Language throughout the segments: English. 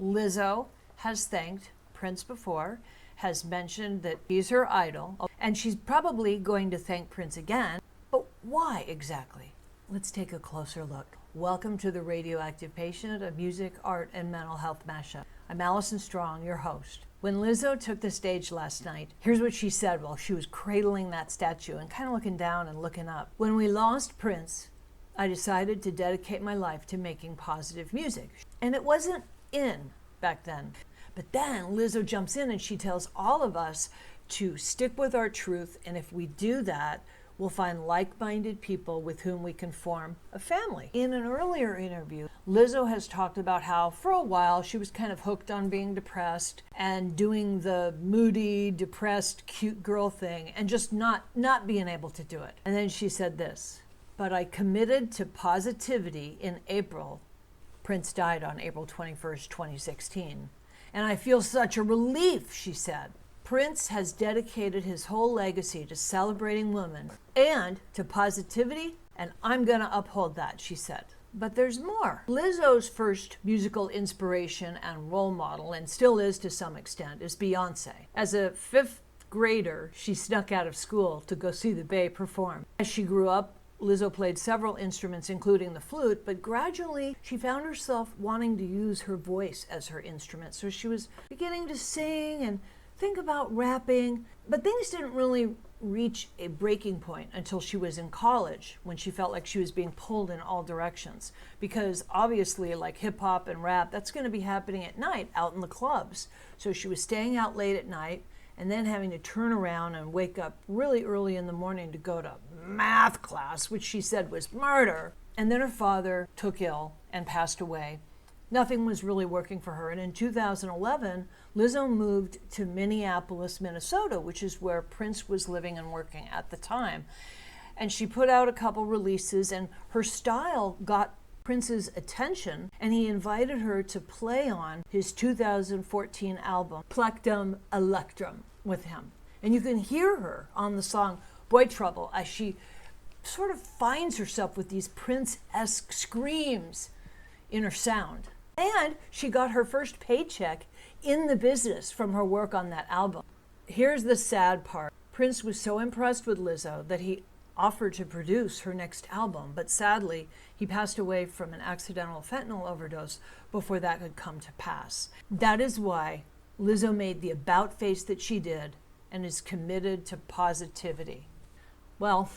Lizzo has thanked Prince before, has mentioned that he's her idol, and she's probably going to thank Prince again. But why exactly? Let's take a closer look. Welcome to the Radioactive Patient, a music, art, and mental health mashup. I'm Allison Strong, your host. When Lizzo took the stage last night, here's what she said while she was cradling that statue and kind of looking down and looking up. When we lost Prince, I decided to dedicate my life to making positive music. And it wasn't in back then. But then Lizzo jumps in and she tells all of us to stick with our truth, and if we do that, we'll find like-minded people with whom we can form a family. In an earlier interview, Lizzo has talked about how for a while she was kind of hooked on being depressed and doing the moody, depressed, cute girl thing and just not being able to do it. And then she said this, "But I committed to positivity in April." Prince died on April 21st, 2016. "And I feel such a relief," she said. Prince has dedicated his whole legacy to celebrating women and to positivity, and I'm going to uphold that, she said. But there's more. Lizzo's first musical inspiration and role model, and still is to some extent, is Beyonce. As a fifth grader, she snuck out of school to go see the Bay perform. As she grew up, Lizzo played several instruments, including the flute, but gradually she found herself wanting to use her voice as her instrument. So she was beginning to sing and think about rapping, but things didn't really reach a breaking point until she was in college, when she felt like she was being pulled in all directions. Because obviously, like hip hop and rap, that's going to be happening at night out in the clubs. So she was staying out late at night and then having to turn around and wake up really early in the morning to go to math class, which she said was murder. And then her father took ill and passed away. Nothing was really working for her. And in 2011, Lizzo moved to Minneapolis, Minnesota, which is where Prince was living and working at the time. And she put out a couple releases, and her style got Prince's attention, and he invited her to play on his 2014 album, Plectrum Electrum, with him. And you can hear her on the song Boy Trouble as she sort of finds herself with these Prince-esque screams in her sound. And she got her first paycheck in the business from her work on that album. Here's the sad part. Prince was so impressed with Lizzo that he offered to produce her next album, but sadly, he passed away from an accidental fentanyl overdose before that could come to pass. That is why Lizzo made the about face that she did and is committed to positivity. Well,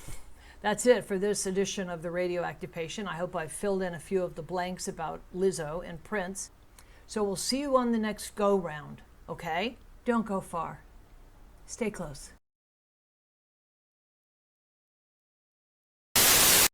that's it for this edition of the Radioactive Patient. I hope I've filled in a few of the blanks about Lizzo and Prince. So we'll see you on the next go-round, okay? Don't go far. Stay close.